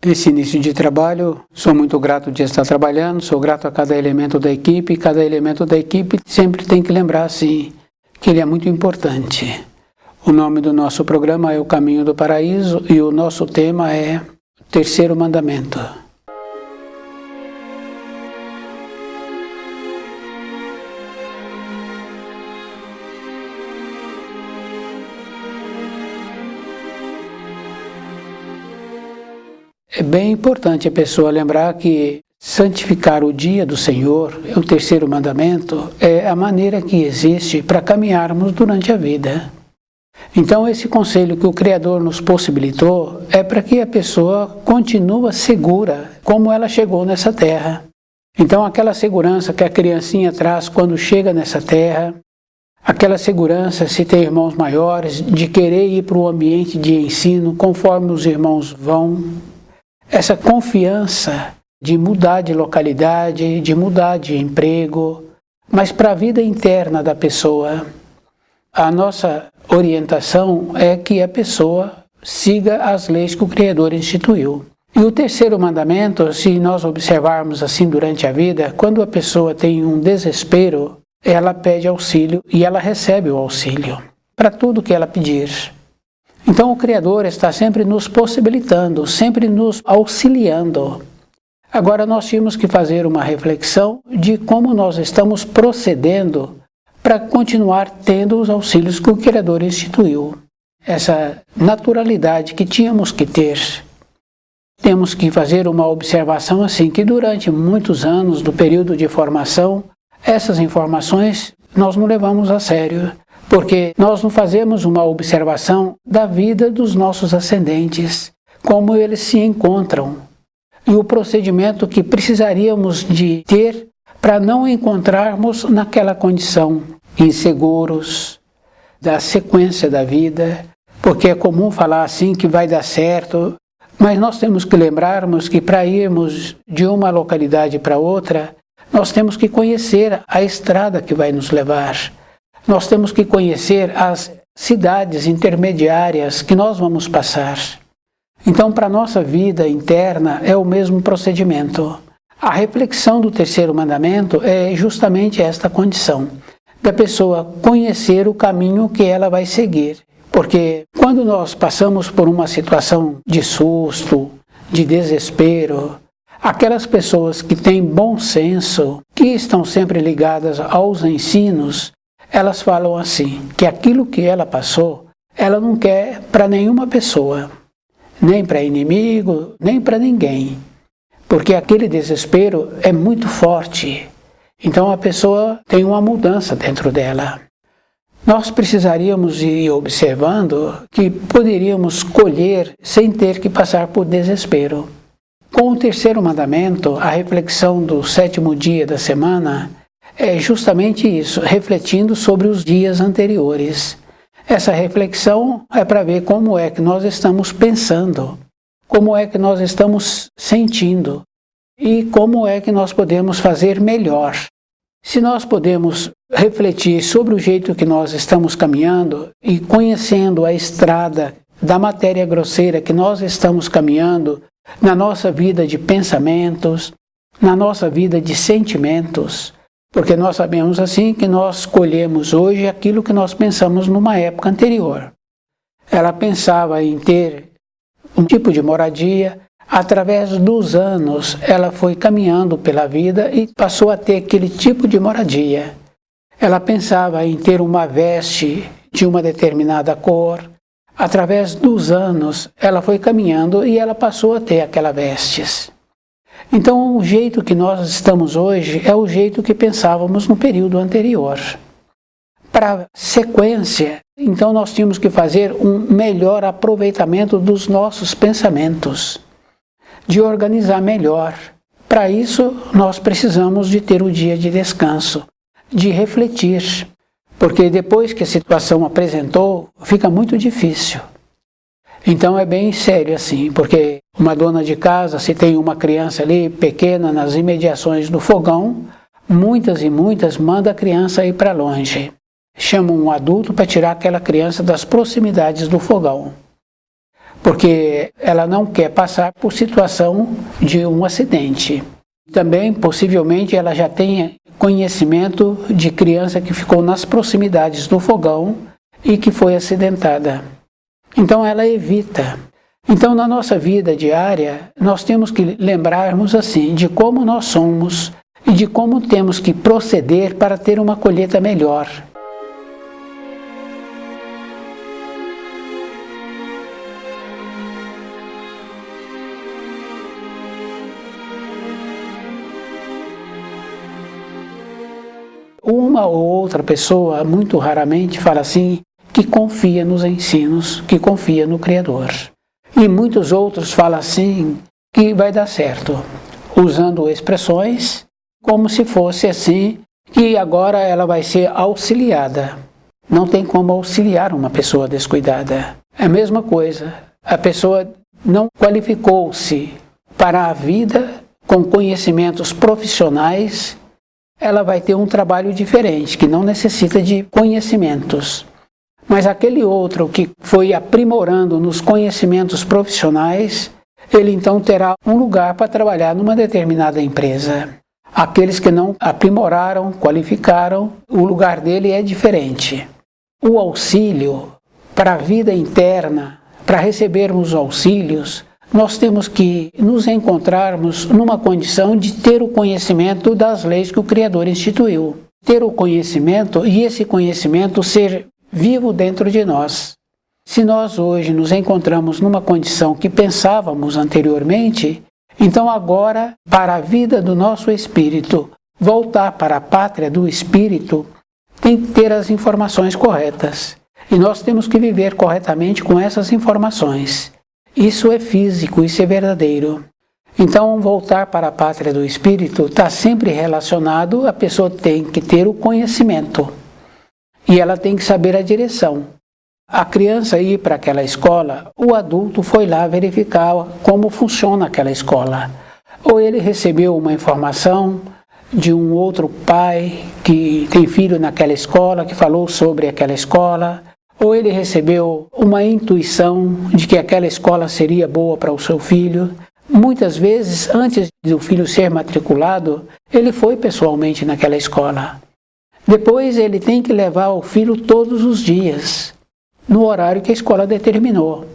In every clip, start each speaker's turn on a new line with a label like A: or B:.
A: Esse início de trabalho, sou muito grato de estar trabalhando, sou grato a cada elemento da equipe, e cada elemento da equipe sempre tem que lembrar, assim, que ele é muito importante. O nome do nosso programa é O Caminho do Paraíso e o nosso tema é o Terceiro Mandamento. É bem importante a pessoa lembrar que santificar o dia do Senhor, o terceiro mandamento, é a maneira que existe para caminharmos durante a vida. Então esse conselho que o Criador nos possibilitou é para que a pessoa continue segura como ela chegou nessa terra. Então aquela segurança que a criancinha traz quando chega nessa terra, aquela segurança, se tem irmãos maiores, de querer ir para o ambiente de ensino conforme os irmãos vão, essa confiança de mudar de localidade, de mudar de emprego, mas para a vida interna da pessoa, a nossa orientação é que a pessoa siga as leis que o Criador instituiu. E o terceiro mandamento, se nós observarmos assim durante a vida, quando a pessoa tem um desespero, ela pede auxílio e ela recebe o auxílio para tudo que ela pedir. Então o Criador está sempre nos possibilitando, sempre nos auxiliando. Agora nós tínhamos que fazer uma reflexão de como nós estamos procedendo para continuar tendo os auxílios que o Criador instituiu. Essa naturalidade que tínhamos que ter. Temos que fazer uma observação assim, que durante muitos anos do período de formação, essas informações nós não levamos a sério. Porque nós não fazemos uma observação da vida dos nossos ascendentes, como eles se encontram, e o procedimento que precisaríamos de ter para não encontrarmos naquela condição, inseguros, da sequência da vida, porque é comum falar assim que vai dar certo, mas nós temos que lembrarmos que para irmos de uma localidade para outra, nós temos que conhecer a estrada que vai nos levar. Nós temos que conhecer as cidades intermediárias que nós vamos passar. Então, para a nossa vida interna, é o mesmo procedimento. A reflexão do terceiro mandamento é justamente esta condição, da pessoa conhecer o caminho que ela vai seguir. Porque quando nós passamos por uma situação de susto, de desespero, aquelas pessoas que têm bom senso, que estão sempre ligadas aos ensinos, elas falam assim, que aquilo que ela passou, ela não quer para nenhuma pessoa, nem para inimigo, nem para ninguém, porque aquele desespero é muito forte. Então a pessoa tem uma mudança dentro dela. Nós precisaríamos ir observando que poderíamos colher sem ter que passar por desespero. Com o terceiro mandamento, a reflexão do sétimo dia da semana é justamente isso, refletindo sobre os dias anteriores. Essa reflexão é para ver como é que nós estamos pensando, como é que nós estamos sentindo e como é que nós podemos fazer melhor. Se nós podemos refletir sobre o jeito que nós estamos caminhando e conhecendo a estrada da matéria grosseira que nós estamos caminhando na nossa vida de pensamentos, na nossa vida de sentimentos, porque nós sabemos assim que nós colhemos hoje aquilo que nós pensamos numa época anterior. Ela pensava em ter um tipo de moradia, através dos anos ela foi caminhando pela vida e passou a ter aquele tipo de moradia. Ela pensava em ter uma veste de uma determinada cor, através dos anos ela foi caminhando e ela passou a ter aquela vestes. Então, o jeito que nós estamos hoje é o jeito que pensávamos no período anterior. Para a sequência, então nós tínhamos que fazer um melhor aproveitamento dos nossos pensamentos, de organizar melhor. Para isso, nós precisamos de ter um dia de descanso, de refletir, porque depois que a situação apresentou, fica muito difícil. Então é bem sério assim, porque uma dona de casa, se tem uma criança ali pequena nas imediações do fogão, muitas e muitas mandam a criança ir para longe. Chamam um adulto para tirar aquela criança das proximidades do fogão. porque ela não quer passar por situação de um acidente. Também, possivelmente, ela já tenha conhecimento de criança que ficou nas proximidades do fogão e que foi acidentada. Então, ela evita. Então, na nossa vida diária, nós temos que lembrarmos assim de como nós somos e de como temos que proceder para ter uma colheita melhor. Uma ou outra pessoa, muito raramente, fala assim, que confia nos ensinos, que confia no Criador. E muitos outros falam assim, que vai dar certo, usando expressões como se fosse assim, que agora ela vai ser auxiliada. Não tem como auxiliar uma pessoa descuidada. É a mesma coisa, a pessoa não qualificou-se para a vida com conhecimentos profissionais, ela vai ter um trabalho diferente, que não necessita de conhecimentos. Mas aquele outro que foi aprimorando nos conhecimentos profissionais, ele então terá um lugar para trabalhar numa determinada empresa. Aqueles que não aprimoraram, qualificaram, o lugar dele é diferente. O auxílio para a vida interna, para recebermos auxílios, nós temos que nos encontrarmos numa condição de ter o conhecimento das leis que o Criador instituiu. Ter o conhecimento e esse conhecimento ser vivo dentro de nós. Se nós hoje nos encontramos numa condição que pensávamos anteriormente, então agora, para a vida do nosso espírito, voltar para a pátria do espírito, tem que ter as informações corretas. E nós temos que viver corretamente com essas informações. Isso é físico, isso é verdadeiro. Então, voltar para a pátria do espírito está sempre relacionado, a pessoa tem que ter o conhecimento. E ela tem que saber a direção. A criança ir para aquela escola, o adulto foi lá verificar como funciona aquela escola. Ou ele recebeu uma informação de um outro pai que tem filho naquela escola, que falou sobre aquela escola, ou ele recebeu uma intuição de que aquela escola seria boa para o seu filho. Muitas vezes, antes do filho ser matriculado, ele foi pessoalmente naquela escola. Depois ele tem que levar o filho todos os dias, no horário que a escola determinou.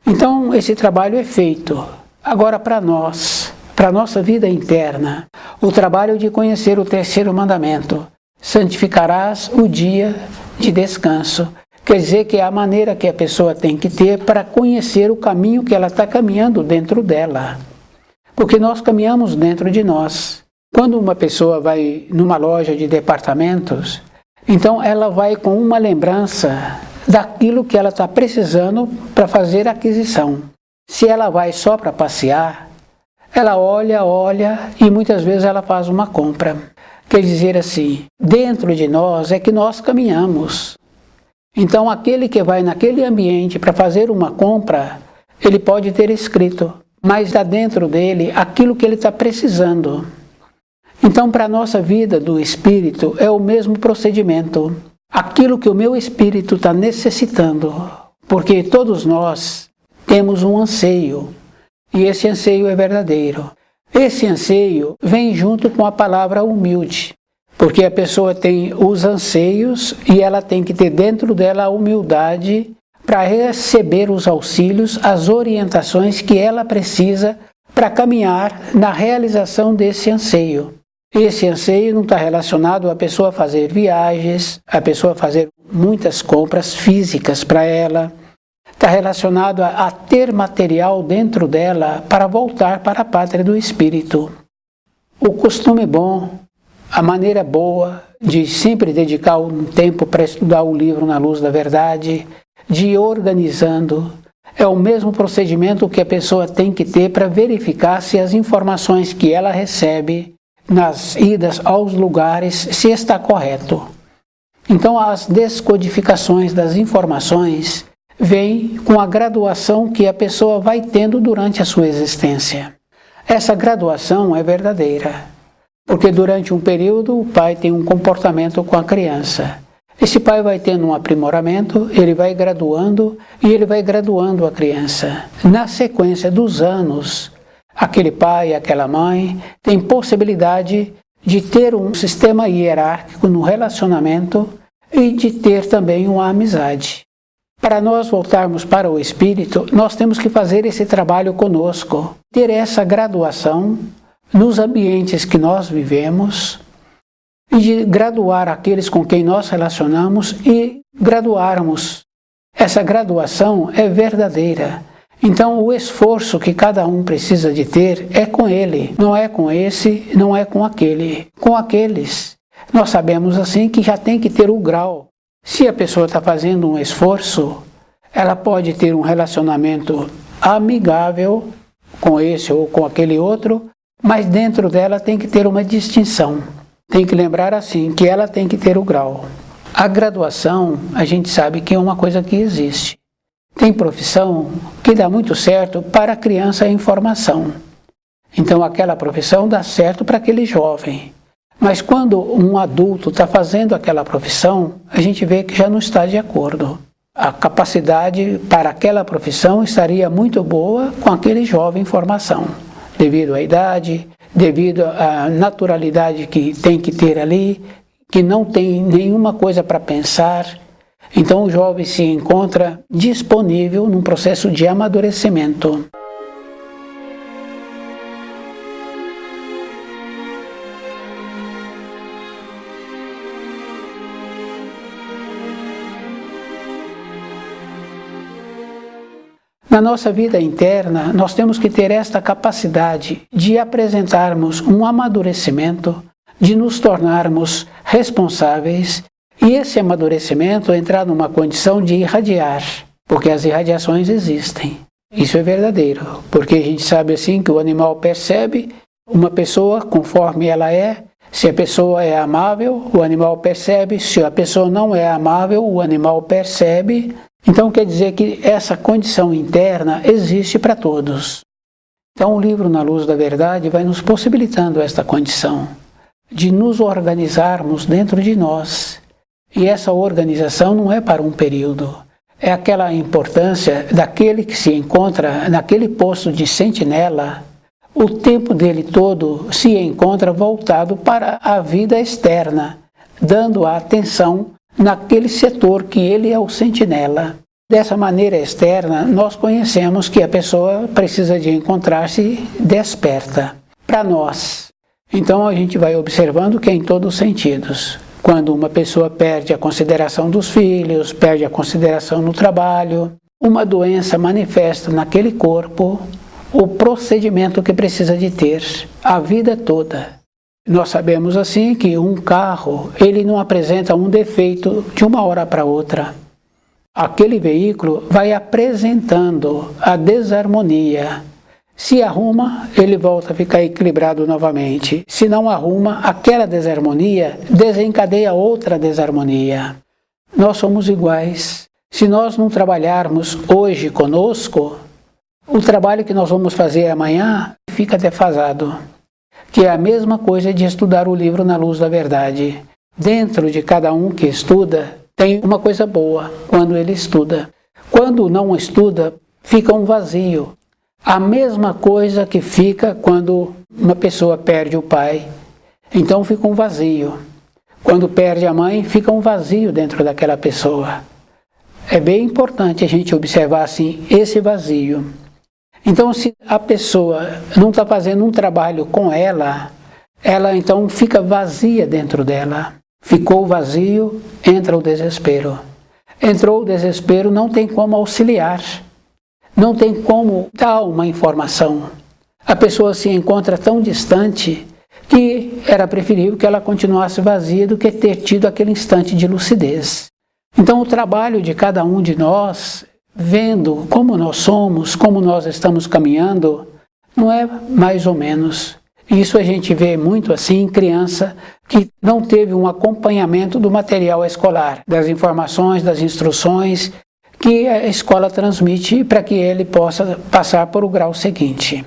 A: Então, esse trabalho é feito. Agora, para nós, para a nossa vida interna, o trabalho de conhecer o terceiro mandamento, santificarás o dia de descanso. Quer dizer que é a maneira que a pessoa tem que ter para conhecer o caminho que ela está caminhando dentro dela. Porque nós caminhamos dentro de nós. Quando uma pessoa vai numa loja de departamentos, então ela vai com uma lembrança daquilo que ela está precisando para fazer a aquisição. Se ela vai só para passear, ela olha e muitas vezes ela faz uma compra. Quer dizer assim, dentro de nós é que nós caminhamos. Então aquele que vai naquele ambiente para fazer uma compra, ele pode ter escrito, mas está dentro dele aquilo que ele está precisando. Então, para a nossa vida do espírito, é o mesmo procedimento. Aquilo que o meu espírito está necessitando, porque todos nós temos um anseio, e esse anseio é verdadeiro. Esse anseio vem junto com a palavra humilde, porque a pessoa tem os anseios e ela tem que ter dentro dela a humildade para receber os auxílios, as orientações que ela precisa para caminhar na realização desse anseio. Esse anseio não está relacionado a pessoa fazer viagens, a pessoa fazer muitas compras físicas para ela. Está relacionado a ter material dentro dela para voltar para a pátria do espírito. O costume bom, a maneira boa de sempre dedicar um tempo para estudar o livro Na Luz da Verdade, de ir organizando, é o mesmo procedimento que a pessoa tem que ter para verificar se as informações que ela recebe nas idas aos lugares, se está correto. Então, as descodificações das informações vêm com a graduação que a pessoa vai tendo durante a sua existência. Essa graduação é verdadeira, porque durante um período o pai tem um comportamento com a criança. Esse pai vai tendo um aprimoramento, ele vai graduando e ele vai graduando a criança. Na sequência dos anos, aquele pai, aquela mãe tem possibilidade de ter um sistema hierárquico no relacionamento e de ter também uma amizade. Para nós voltarmos para o espírito, nós temos que fazer esse trabalho conosco, ter essa graduação nos ambientes que nós vivemos, e de graduar aqueles com quem nós relacionamos e graduarmos. Essa graduação é verdadeira. Então o esforço que cada um precisa de ter é com ele, não é com esse, não é com aquele. Com aqueles, nós sabemos assim que já tem que ter o grau. Se a pessoa está fazendo um esforço, ela pode ter um relacionamento amigável com esse ou com aquele outro, mas dentro dela tem que ter uma distinção. Tem que lembrar assim, que ela tem que ter o grau. A graduação, a gente sabe que é uma coisa que existe. Tem profissão que dá muito certo para a criança em formação. Então aquela profissão dá certo para aquele jovem. Mas quando um adulto está fazendo aquela profissão, a gente vê que já não está de acordo. A capacidade para aquela profissão estaria muito boa com aquele jovem em formação, devido à idade, devido à naturalidade que tem que ter ali, que não tem nenhuma coisa para pensar. Então o jovem se encontra disponível num processo de amadurecimento. Na nossa vida interna, nós temos que ter esta capacidade de apresentarmos um amadurecimento, de nos tornarmos responsáveis e esse amadurecimento entrar numa condição de irradiar, porque as irradiações existem. Isso é verdadeiro, porque a gente sabe assim que o animal percebe uma pessoa conforme ela é. Se a pessoa é amável, o animal percebe. Se a pessoa não é amável, o animal percebe. Então quer dizer que essa condição interna existe para todos. Então o livro Na Luz da Verdade vai nos possibilitando esta condição de nos organizarmos dentro de nós. E essa organização não é para um período. É aquela importância daquele que se encontra naquele posto de sentinela. O tempo dele todo se encontra voltado para a vida externa, dando a atenção naquele setor que ele é o sentinela. Dessa maneira externa, nós conhecemos que a pessoa precisa de encontrar-se desperta. Para nós. Então a gente vai observando que é em todos os sentidos. Quando uma pessoa perde a consideração dos filhos, perde a consideração no trabalho, uma doença manifesta naquele corpo o procedimento que precisa de ter a vida toda. Nós sabemos assim que um carro, ele não apresenta um defeito de uma hora para outra. Aquele veículo vai apresentando a desarmonia. Se arruma, ele volta a ficar equilibrado novamente. Se não arruma, aquela desarmonia desencadeia outra desarmonia. Nós somos iguais. Se nós não trabalharmos hoje conosco, o trabalho que nós vamos fazer amanhã fica defasado. Que é a mesma coisa de estudar o livro Na Luz da Verdade. Dentro de cada um que estuda, tem uma coisa boa quando ele estuda. Quando não estuda, fica um vazio. A mesma coisa que fica quando uma pessoa perde o pai. Então fica um vazio. Quando perde a mãe, fica um vazio dentro daquela pessoa. É bem importante a gente observar assim esse vazio. Então, se a pessoa não está fazendo um trabalho com ela então fica vazia dentro dela. Ficou vazio, entra o desespero. Entrou o desespero, não tem como auxiliar. Não tem como dar uma informação. A pessoa se encontra tão distante que era preferível que ela continuasse vazia do que ter tido aquele instante de lucidez. Então, o trabalho de cada um de nós, vendo como nós somos, como nós estamos caminhando, não é mais ou menos. Isso a gente vê muito assim em criança que não teve um acompanhamento do material escolar, das informações, das instruções que a escola transmite para que ele possa passar por o grau seguinte.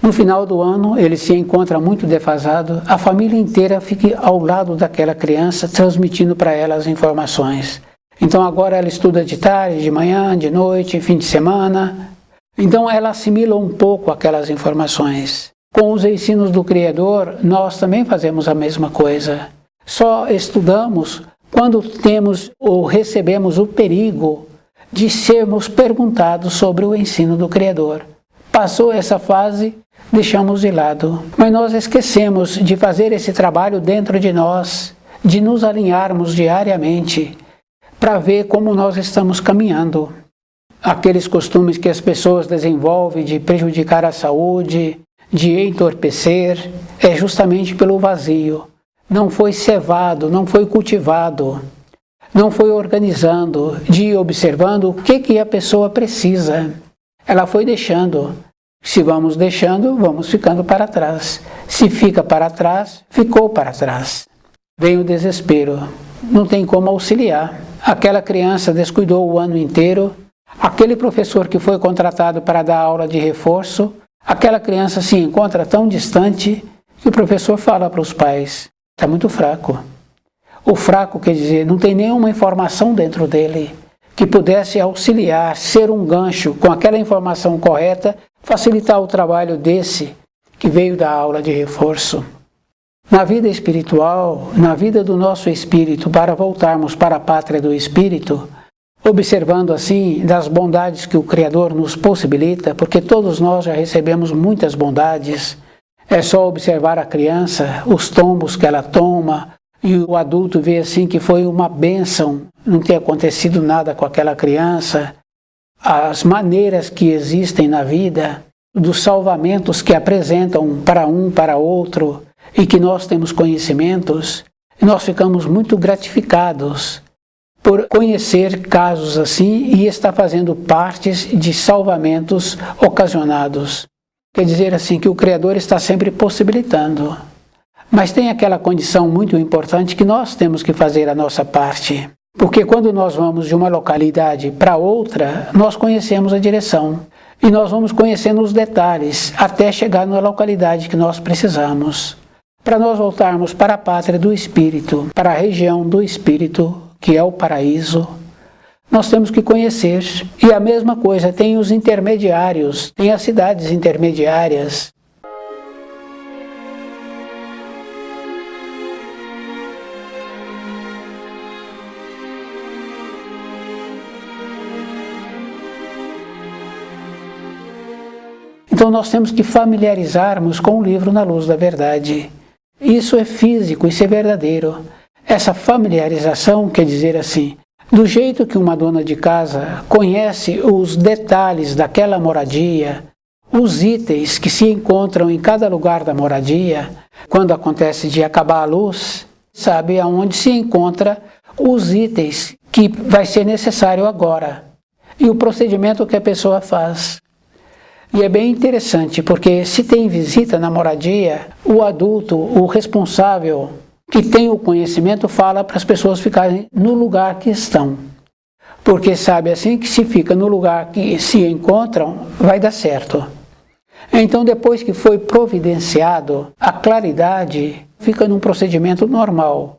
A: No final do ano, ele se encontra muito defasado, a família inteira fica ao lado daquela criança, transmitindo para ela as informações. Então agora ela estuda de tarde, de manhã, de noite, fim de semana. Então ela assimila um pouco aquelas informações. Com os ensinos do Criador, nós também fazemos a mesma coisa. Só estudamos quando temos ou recebemos o perigo de sermos perguntados sobre o ensino do Criador. Passou essa fase, deixamos de lado. Mas nós esquecemos de fazer esse trabalho dentro de nós, de nos alinharmos diariamente, para ver como nós estamos caminhando. Aqueles costumes que as pessoas desenvolvem de prejudicar a saúde, de entorpecer, é justamente pelo vazio. Não foi cevado, não foi cultivado, não foi organizando, de ir observando o que a pessoa precisa. Ela foi deixando. Se vamos deixando, vamos ficando para trás. Se fica para trás, ficou para trás. Vem o desespero. Não tem como auxiliar. Aquela criança descuidou o ano inteiro. Aquele professor que foi contratado para dar aula de reforço, aquela criança se encontra tão distante que o professor fala para os pais: está muito fraco. O fraco quer dizer, não tem nenhuma informação dentro dele que pudesse auxiliar, ser um gancho com aquela informação correta, facilitar o trabalho desse que veio da aula de reforço. Na vida espiritual, na vida do nosso espírito, para voltarmos para a pátria do espírito, observando assim das bondades que o Criador nos possibilita, porque todos nós já recebemos muitas bondades, é só observar a criança, os tombos que ela toma, e o adulto vê assim que foi uma bênção não ter acontecido nada com aquela criança, as maneiras que existem na vida, dos salvamentos que apresentam para um, para outro, e que nós temos conhecimentos, nós ficamos muito gratificados por conhecer casos assim e estar fazendo partes de salvamentos ocasionados. Quer dizer assim que o Criador está sempre possibilitando. Mas tem aquela condição muito importante que nós temos que fazer a nossa parte. Porque quando nós vamos de uma localidade para outra, nós conhecemos a direção. E nós vamos conhecendo os detalhes até chegar na localidade que nós precisamos. Para nós voltarmos para a pátria do Espírito, para a região do Espírito, que é o paraíso, nós temos que conhecer. E a mesma coisa, tem os intermediários, tem as cidades intermediárias. Então nós temos que familiarizarmos com o livro Na Luz da Verdade. Isso é físico, isso é verdadeiro. Essa familiarização quer dizer assim, do jeito que uma dona de casa conhece os detalhes daquela moradia, os itens que se encontram em cada lugar da moradia, quando acontece de acabar a luz, sabe aonde se encontra os itens que vai ser necessário agora e o procedimento que a pessoa faz. E é bem interessante, porque se tem visita na moradia, o adulto, o responsável, que tem o conhecimento, fala para as pessoas ficarem no lugar que estão. Porque sabe assim que se fica no lugar que se encontram, vai dar certo. Então depois que foi providenciado, a claridade fica num procedimento normal.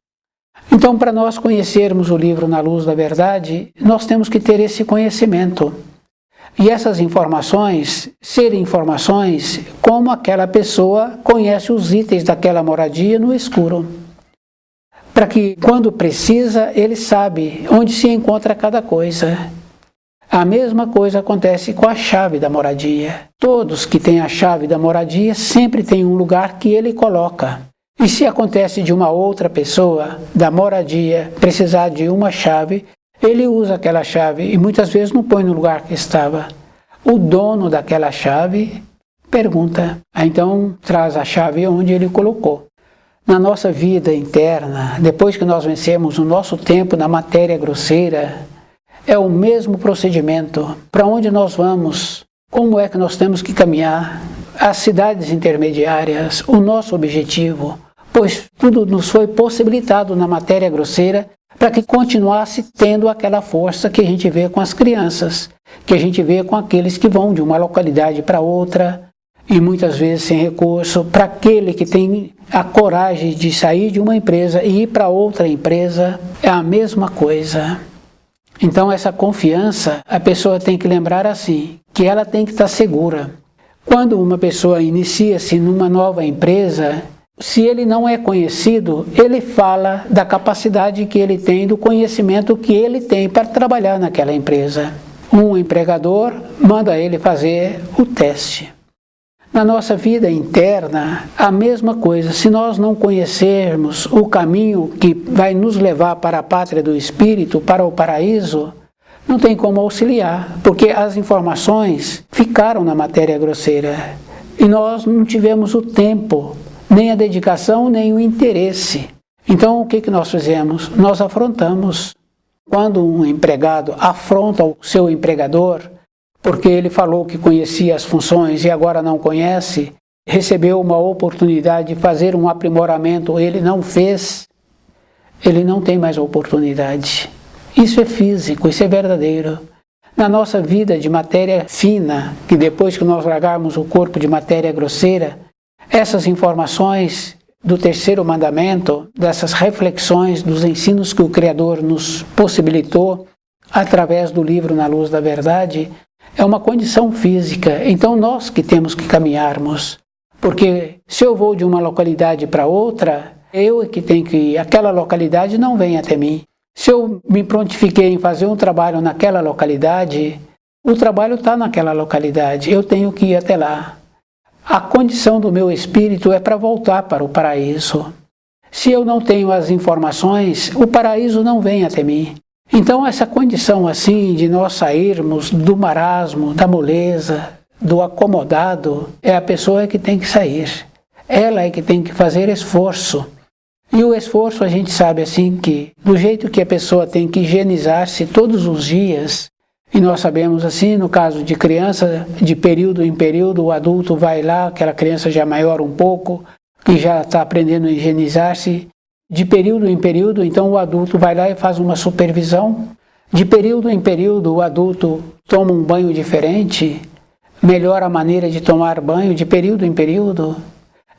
A: Então para nós conhecermos o livro Na Luz da Verdade, nós temos que ter esse conhecimento. E essas informações, serem informações como aquela pessoa conhece os itens daquela moradia no escuro. Para que, quando precisa, ele sabe onde se encontra cada coisa. A mesma coisa acontece com a chave da moradia. Todos que têm a chave da moradia sempre têm um lugar que ele coloca. E se acontece de uma outra pessoa da moradia precisar de uma chave, ele usa aquela chave e muitas vezes não põe no lugar que estava. O dono daquela chave pergunta, então traz a chave onde ele colocou. Na nossa vida interna, depois que nós vencemos o nosso tempo na matéria grosseira, é o mesmo procedimento. Para onde nós vamos? Como é que nós temos que caminhar? As cidades intermediárias, o nosso objetivo, pois tudo nos foi possibilitado na matéria grosseira para que continuasse tendo aquela força que a gente vê com as crianças, que a gente vê com aqueles que vão de uma localidade para outra, e muitas vezes sem recurso. Para aquele que tem a coragem de sair de uma empresa e ir para outra empresa, é a mesma coisa. Então essa confiança, a pessoa tem que lembrar assim, que ela tem que estar segura. Quando uma pessoa inicia-se numa nova empresa, se ele não é conhecido, ele fala da capacidade que ele tem, do conhecimento que ele tem para trabalhar naquela empresa. Um empregador manda ele fazer o teste. Na nossa vida interna, a mesma coisa. Se nós não conhecermos o caminho que vai nos levar para a pátria do Espírito, para o paraíso, não tem como auxiliar, porque as informações ficaram na matéria grosseira e nós não tivemos o tempo, nem a dedicação, nem o interesse. Então o que nós fizemos? Nós afrontamos. Quando um empregado afronta o seu empregador, porque ele falou que conhecia as funções e agora não conhece, recebeu uma oportunidade de fazer um aprimoramento, ele não fez, ele não tem mais oportunidade. Isso é físico, isso é verdadeiro. Na nossa vida de matéria fina, que depois que nós largarmos o corpo de matéria grosseira, essas informações do terceiro mandamento, dessas reflexões, dos ensinos que o Criador nos possibilitou através do livro Na Luz da Verdade, é uma condição física. Então nós que temos que caminharmos, porque se eu vou de uma localidade para outra, eu é que tenho que ir, aquela localidade não vem até mim. Se eu me prontifiquei em fazer um trabalho naquela localidade, o trabalho está naquela localidade, eu tenho que ir até lá. A condição do meu espírito é para voltar para o paraíso. Se eu não tenho as informações, o paraíso não vem até mim. Então essa condição assim de nós sairmos do marasmo, da moleza, do acomodado, é a pessoa que tem que sair. Ela é que tem que fazer esforço. E o esforço a gente sabe assim que, do jeito que a pessoa tem que higienizar-se todos os dias, e nós sabemos assim, no caso de criança, de período em período, o adulto vai lá, aquela criança já maior um pouco, que já está aprendendo a higienizar-se, de período em período, então o adulto vai lá e faz uma supervisão. De período em período, o adulto toma um banho diferente, melhora a maneira de tomar banho, de período em período.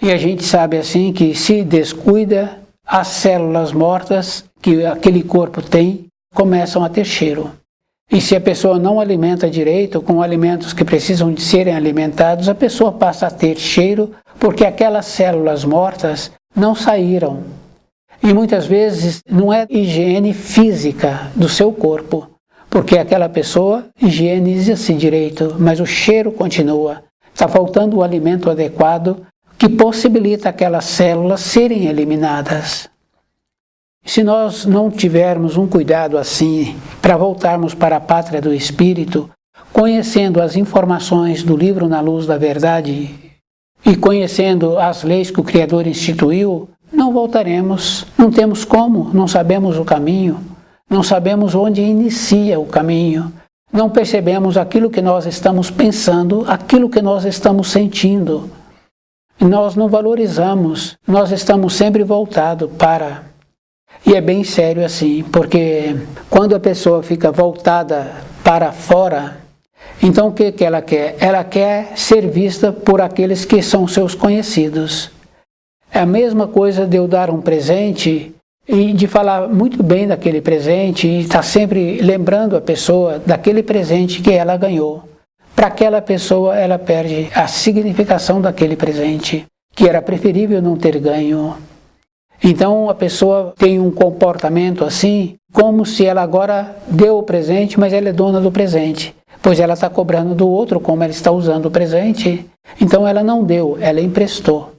A: E a gente sabe assim que se descuida, as células mortas que aquele corpo tem começam a ter cheiro. E se a pessoa não alimenta direito, com alimentos que precisam de serem alimentados, a pessoa passa a ter cheiro porque aquelas células mortas não saíram. E muitas vezes não é higiene física do seu corpo, porque aquela pessoa higieniza-se direito, mas o cheiro continua. Está faltando o alimento adequado que possibilita aquelas células serem eliminadas. Se nós não tivermos um cuidado assim, para voltarmos para a pátria do Espírito, conhecendo as informações do livro Na Luz da Verdade e conhecendo as leis que o Criador instituiu, não voltaremos, não temos como, não sabemos o caminho, não sabemos onde inicia o caminho, não percebemos aquilo que nós estamos pensando, aquilo que nós estamos sentindo. Nós não valorizamos, nós estamos sempre voltados para... E é bem sério assim, porque quando a pessoa fica voltada para fora, então o que ela quer? Ela quer ser vista por aqueles que são seus conhecidos. É a mesma coisa de eu dar um presente e de falar muito bem daquele presente e estar sempre lembrando a pessoa daquele presente que ela ganhou. Para aquela pessoa ela perde a significação daquele presente, que era preferível não ter ganho. Então a pessoa tem um comportamento assim, como se ela agora deu o presente, mas ela é dona do presente. Pois ela está cobrando do outro como ela está usando o presente. Então ela não deu, ela emprestou.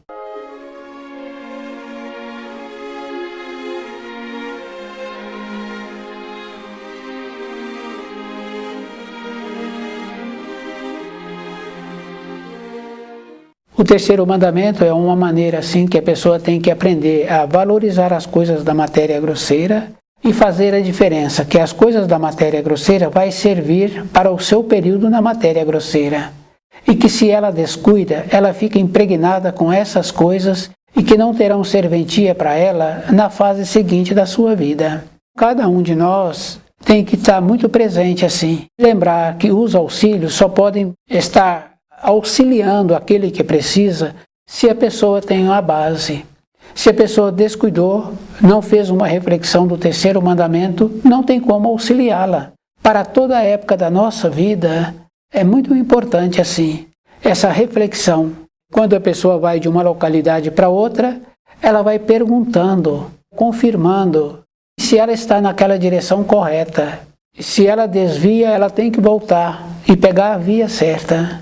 A: O terceiro mandamento é uma maneira assim que a pessoa tem que aprender a valorizar as coisas da matéria grosseira e fazer a diferença, que as coisas da matéria grosseira vai servir para o seu período na matéria grosseira. E que se ela descuida, ela fica impregnada com essas coisas e que não terão serventia para ela na fase seguinte da sua vida. Cada um de nós tem que estar muito presente assim. Lembrar que os auxílios só podem estar auxiliando aquele que precisa, se a pessoa tem uma base. Se a pessoa descuidou, não fez uma reflexão do terceiro mandamento, não tem como auxiliá-la. Para toda a época da nossa vida, é muito importante assim, essa reflexão. Quando a pessoa vai de uma localidade para outra, ela vai perguntando, confirmando se ela está naquela direção correta. Se ela desvia, ela tem que voltar e pegar a via certa.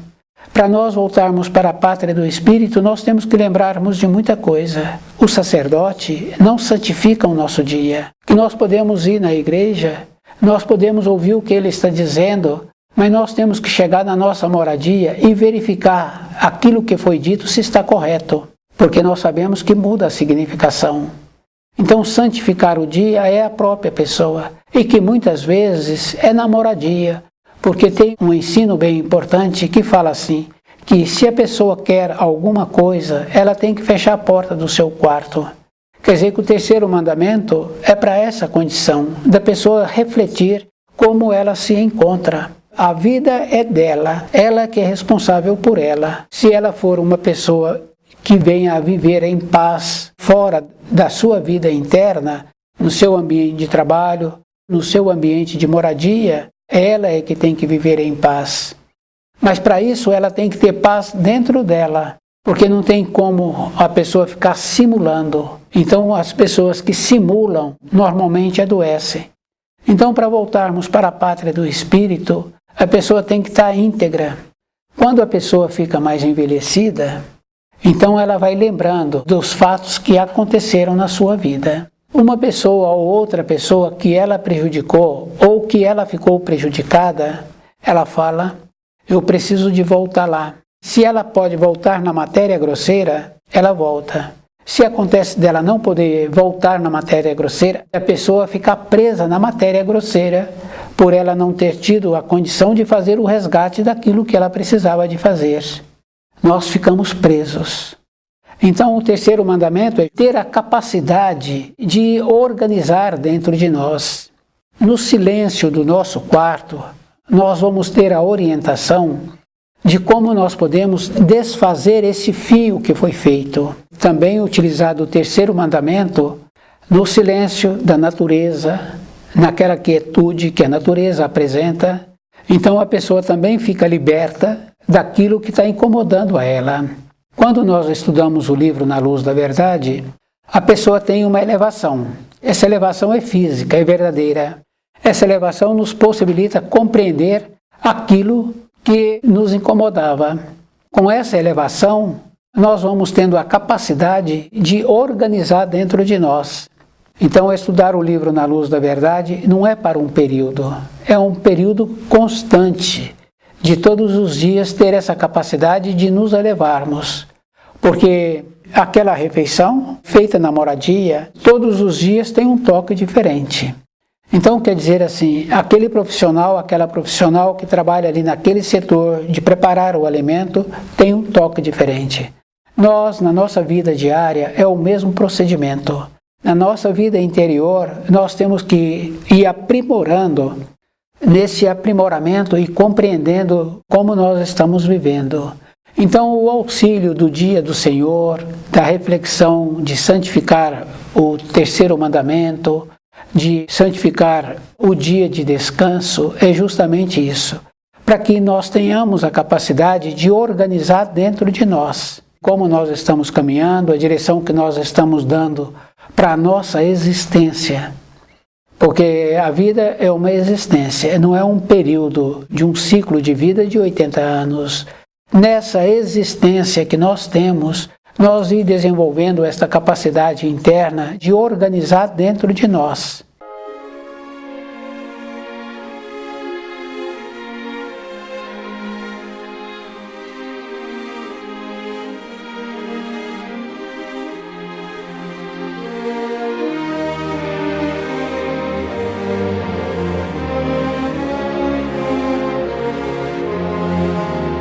A: Para nós voltarmos para a pátria do Espírito, nós temos que lembrarmos de muita coisa. O sacerdote não santifica o nosso dia. Que nós podemos ir na igreja, nós podemos ouvir o que ele está dizendo, mas nós temos que chegar na nossa moradia e verificar aquilo que foi dito se está correto, porque nós sabemos que muda a significação. Então, santificar o dia é a própria pessoa, e que muitas vezes é na moradia, porque tem um ensino bem importante que fala assim, que se a pessoa quer alguma coisa, ela tem que fechar a porta do seu quarto. Quer dizer que o terceiro mandamento é para essa condição, da pessoa refletir como ela se encontra. A vida é dela, ela que é responsável por ela. Se ela for uma pessoa que venha a viver em paz, fora da sua vida interna, no seu ambiente de trabalho, no seu ambiente de moradia, ela é que tem que viver em paz. Mas para isso ela tem que ter paz dentro dela, porque não tem como a pessoa ficar simulando. Então as pessoas que simulam normalmente adoecem. Então, para voltarmos para a pátria do Espírito, a pessoa tem que estar íntegra. Quando a pessoa fica mais envelhecida, então ela vai lembrando dos fatos que aconteceram na sua vida. Uma pessoa ou outra pessoa que ela prejudicou ou que ela ficou prejudicada, ela fala, eu preciso de voltar lá. Se ela pode voltar na matéria grosseira, ela volta. Se acontece dela não poder voltar na matéria grosseira, a pessoa fica presa na matéria grosseira por ela não ter tido a condição de fazer o resgate daquilo que ela precisava de fazer. Nós ficamos presos. Então, o terceiro mandamento é ter a capacidade de organizar dentro de nós. No silêncio do nosso quarto, nós vamos ter a orientação de como nós podemos desfazer esse fio que foi feito. Também utilizado o terceiro mandamento no silêncio da natureza, naquela quietude que a natureza apresenta. Então a pessoa também fica liberta daquilo que está incomodando a ela. Quando nós estudamos o livro Na Luz da Verdade, a pessoa tem uma elevação. Essa elevação é física, é verdadeira. Essa elevação nos possibilita compreender aquilo que nos incomodava. Com essa elevação, nós vamos tendo a capacidade de organizar dentro de nós. Então, estudar o livro Na Luz da Verdade não é para um período, é um período constante, de todos os dias ter essa capacidade de nos elevarmos. Porque aquela refeição feita na moradia, todos os dias tem um toque diferente. Então, quer dizer assim, aquele profissional, aquela profissional que trabalha ali naquele setor de preparar o alimento, tem um toque diferente. Nós, na nossa vida diária, é o mesmo procedimento. Na nossa vida interior, nós temos que ir aprimorando, nesse aprimoramento e compreendendo como nós estamos vivendo. Então, o auxílio do dia do Senhor, da reflexão de santificar o terceiro mandamento, de santificar o dia de descanso, é justamente isso, para que nós tenhamos a capacidade de organizar dentro de nós como nós estamos caminhando, a direção que nós estamos dando para a nossa existência. Porque a vida é uma existência, não é um período de um ciclo de vida de 80 anos. Nessa existência que nós temos, nós ir desenvolvendo esta capacidade interna de organizar dentro de nós.